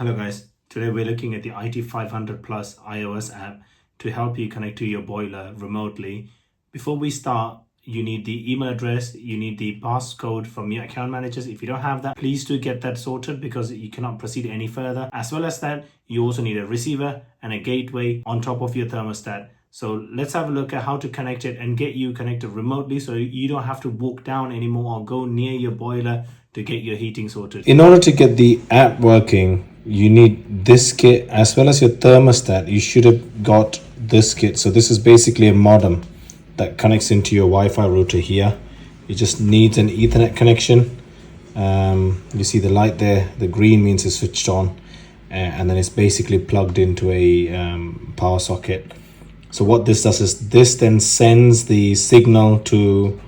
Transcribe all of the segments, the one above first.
Hello guys, today we're looking at the IT 500 Plus iOS app to help you connect to your boiler remotely. Before we start, you need the email address, you need the passcode from your account managers. If you don't have that, please do get that sorted because you cannot proceed any further. As well as that, you also need a receiver and a gateway on top of your thermostat. So let's have a look at how to connect it and get you connected remotely so you don't have to walk down anymore or go near your boiler to get your heating sorted. In order to get the app working, you need this kit as well as your thermostat. You should have got this kit. So this is basically a modem that connects into your Wi-Fi router here. It just needs an Ethernet connection. You see the light there, the green means it's switched on, and then it's basically plugged into a power socket. So what this does is this then sends the signal to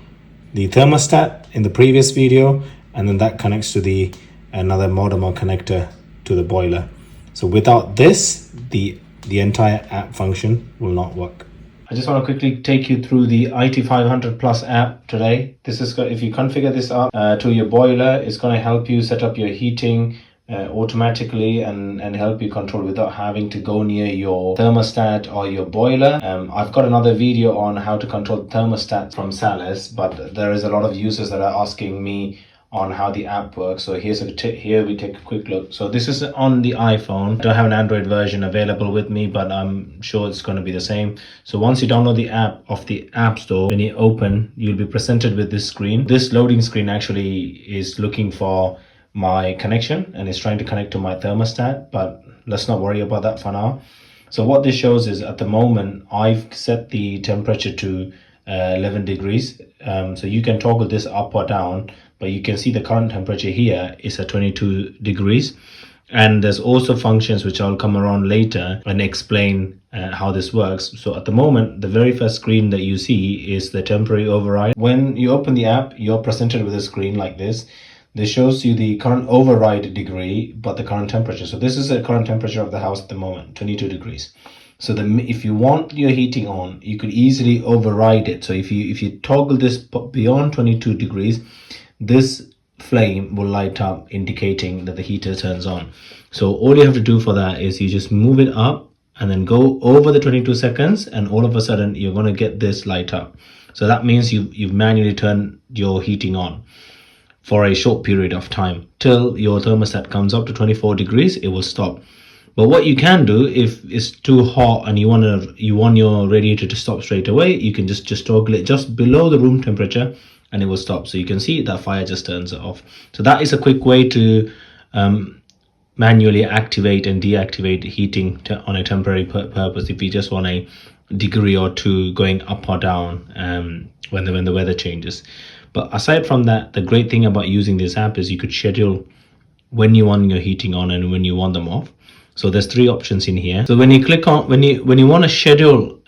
the thermostat in the previous video, and then that connects to another modem or connector to the boiler. So without this, the entire app function will not work. I just want to quickly take you through the IT 500 Plus app today. This is if you configure this up to your boiler, it's going to help you set up your heating automatically and help you control without having to go near your thermostat or your boiler. I've got another video on how to control thermostat from Salus, but there is a lot of users that are asking me on how the app works. So here we take a quick look. So this is on the iPhone. I don't have an Android version available with me, but I'm sure it's going to be the same. So once you download the app off the App Store, when you open, you'll be presented with this screen. This loading screen actually is looking for my connection and it's trying to connect to my thermostat, but let's not worry about that for now. So what this shows is at the moment, I've set the temperature to 11 degrees. So you can toggle this up or down, but you can see the current temperature here is at 22 degrees. And there's also functions which I'll come around later and explain how this works. So at the moment, the very first screen that you see is the temporary override. When you open the app, you're presented with a screen like this. This shows you the current override degree, but the current temperature. So this is the current temperature of the house at the moment, 22 degrees. So if you want your heating on, you could easily override it. So if you toggle this beyond 22 degrees, this flame will light up indicating that the heater turns on. So all you have to do for that is you just move it up and then go over the 22 seconds, and all of a sudden you're going to get this light up. So that means you've manually turned your heating on for a short period of time till your thermostat comes up to 24 degrees. It will stop. But what you can do, if it's too hot and you want your radiator to stop straight away, you can just toggle it just below the room temperature and it will stop. So you can see that fire just turns it off. So that is a quick way to manually activate and deactivate heating on a temporary purpose if you just want a degree or two going up or down when the weather changes. But aside from that, the great thing about using this app is you could schedule when you want your heating on and when you want them off. So there's three options in here. So when you click on, when you want to schedule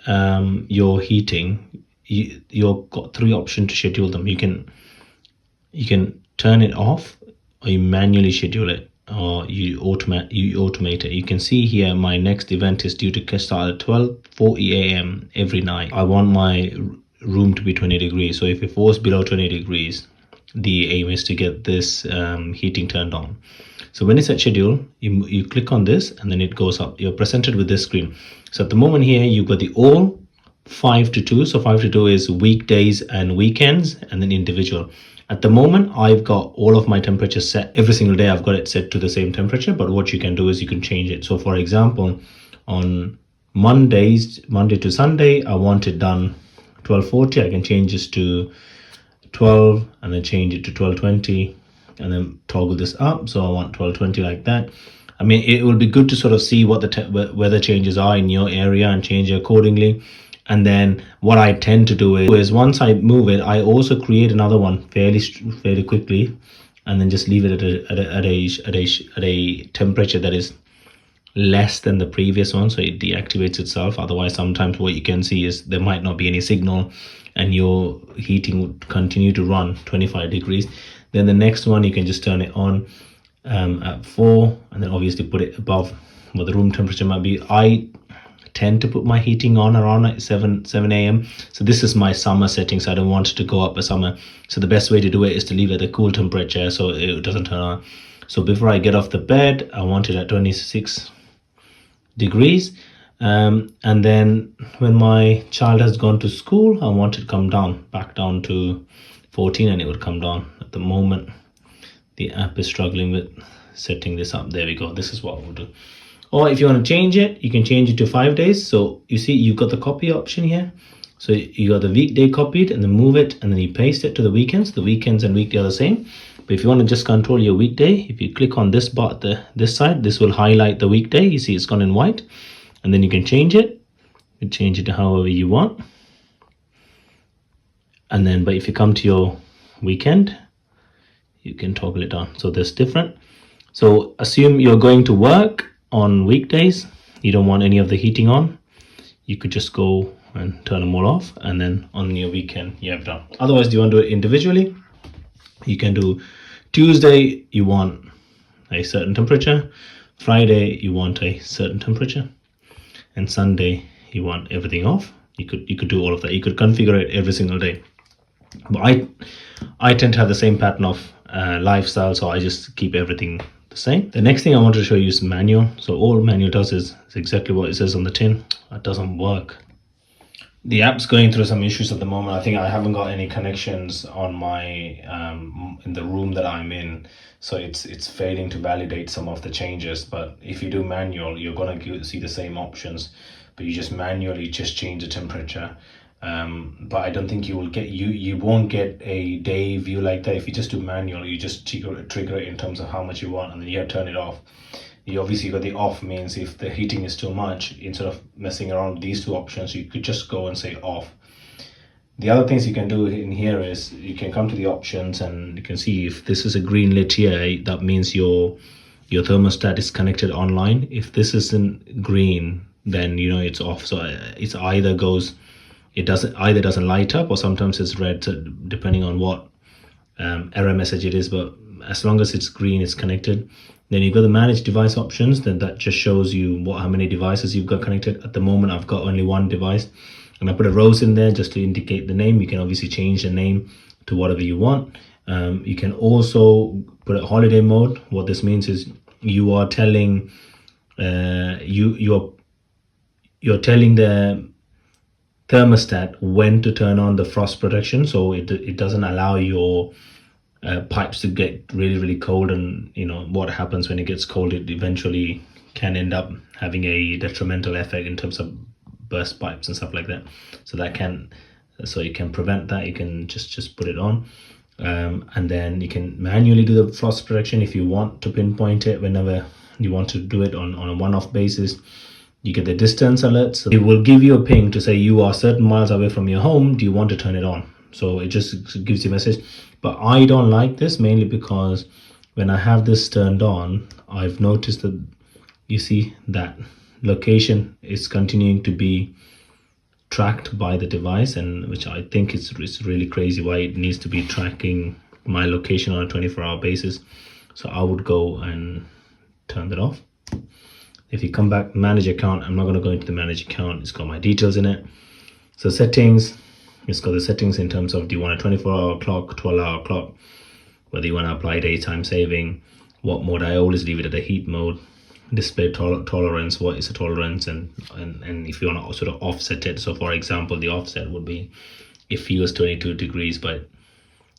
your heating, you've got three options to schedule them. You can turn it off, or you manually schedule it, or you automate it. You can see here my next event is due to start at 12:40 a.m. every night. I want my room to be 20 degrees. So if it falls below 20 degrees, the aim is to get this heating turned on. So when it's at schedule, you click on this and then it goes up. You're presented with this screen. So at the moment here, you've got the all 5 to 2. So 5 to 2 is weekdays and weekends, and then individual. At the moment, I've got all of my temperatures set. Every single day, I've got it set to the same temperature. But what you can do is you can change it. So for example, on Monday to Sunday, I want it done 12:40. I can change this to 12 and then change it to 12:20 and then toggle this up. So I want 12:20 like that. I mean, it will be good to sort of see what the weather changes are in your area and change it accordingly. And then what I tend to do is once I move it, I also create another one fairly quickly, and then just leave it at a temperature that is less than the previous one, so it deactivates itself. Otherwise, sometimes what you can see is there might not be any signal and your heating would continue to run 25 degrees. Then the next one, you can just turn it on at 4, and then obviously put it above what the room temperature might be. I tend to put my heating on around like 7 a.m. So this is my summer setting, so I don't want it to go up a summer. So the best way to do it is to leave it at a cool temperature so it doesn't turn on. So before I get off the bed, I want it at 26 degrees. And then when my child has gone to school, I want it to come down, back down to 14, and it would come down. At the moment, the app is struggling with setting this up. There we go. This is what we'll do. Or if you want to change it, you can change it to 5 days. So you see, you've got the copy option here. So you got the weekday copied, and then move it, and then you paste it to the weekends. The weekends and weekday are the same. But if you want to just control your weekday, if you click on this bar, this side, this will highlight the weekday. You see it's gone in white, and then you can change it. You can change it to however you want. And then, but if you come to your weekend, you can toggle it on. So there's different. So assume you're going to work on weekdays. You don't want any of the heating on. You could just go and turn them all off, and then on your weekend you have done. Otherwise, do you want to do it individually? You can do Tuesday you want a certain temperature, Friday you want a certain temperature, and Sunday you want everything off. You could do all of that. You could configure it every single day. But I tend to have the same pattern of lifestyle, so I just keep everything the same. The next thing I wanted to show you is manual. So all manual does is exactly what it says on the tin. It doesn't work. The app's going through some issues at the moment. I think I haven't got any connections on my in the room that I'm in, so it's failing to validate some of the changes. But if you do manual, you're gonna see the same options, but you just manually just change the temperature. But I don't think you won't get a day view like that. If you just do manual, you just trigger it in terms of how much you want, and then you turn it off. You obviously got the off, means if the heating is too much, instead of messing around with these two options, you could just go and say off. The other things you can do in here is you can come to the options, and you can see if this is a green lit here, that means your thermostat is connected online. If this isn't green, then you know it's off. So it's either doesn't light up, or sometimes it's red, so depending on what error message it is. But as long as it's green, it's connected. Then you've got the manage device options. Then that just shows you how many devices you've got connected. At the moment, I've got only one device, and I put a rose in there just to indicate the name. You can obviously change the name to whatever you want. You can also put a holiday mode. What this means is you are telling you're telling the thermostat when to turn on the frost protection, so it doesn't allow your pipes to get really cold. And you know what happens when it gets cold, it eventually can end up having a detrimental effect in terms of burst pipes and stuff like that. So you can prevent that. You can just put it on, and then you can manually do the frost protection if you want to pinpoint it whenever you want to do it on a one-off basis. You get the distance alerts. So it will give you a ping to say you are certain miles away from your home. Do you want to turn it on? So it just gives you a message. But I don't like this, mainly because when I have this turned on, I've noticed that you see that location is continuing to be tracked by the device, and which I think is really crazy why it needs to be tracking my location on a 24-hour basis. So I would go and turn that off. If you come back, manage account, I'm not going to go into the manage account. It's got my details in it. So settings, it's got the settings in terms of, do you want a 24-hour clock, 12-hour clock, whether you want to apply daytime saving, what mode. I always leave it at the heat mode. Display tolerance, what is the tolerance, and if you want to sort of offset it. So for example, the offset would be if it was 22 degrees, but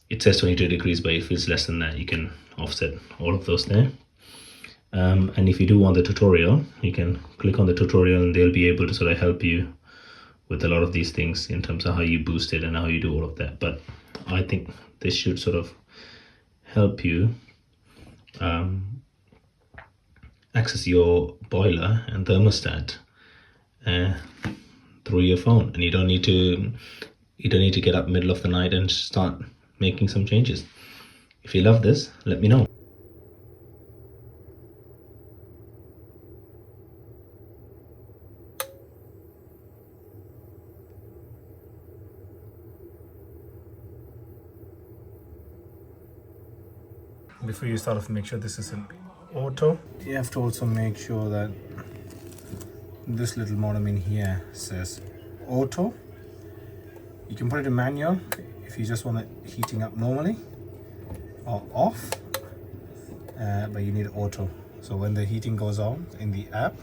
it says 22 degrees, but if it's less than that, you can offset all of those there. And if you do want the tutorial, you can click on the tutorial, and they'll be able to sort of help you with a lot of these things in terms of how you boost it and how you do all of that. But I think this should sort of help you access your boiler and thermostat through your phone, and you don't need to get up middle of the night and start making some changes. If you love this, let me know. Before you start off, make sure this is an auto. You have to also make sure that this little modem in here says auto. You can put it in manual if you just want it heating up normally, or off but you need auto. So when the heating goes on in the app,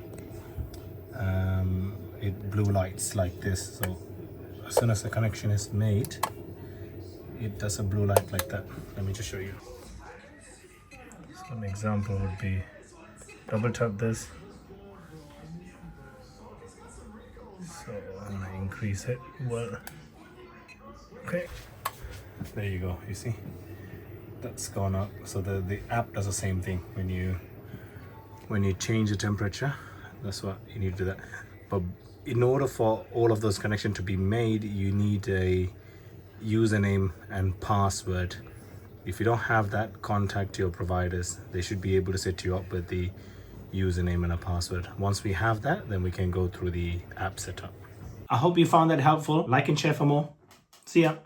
it blue lights like this. So as soon as the connection is made, it does a blue light like that. Let me just show you. So an example would be double tap this. So I'm gonna increase it. Well, okay. There you go. You see, that's gone up. So the app does the same thing when you change the temperature. That's what you need to do that. But in order for all of those connections to be made, you need a username and password. If you don't have that, contact your providers. They should be able to set you up with the username and a password. Once we have that, then we can go through the app setup. I hope you found that helpful. Like and share for more. See ya.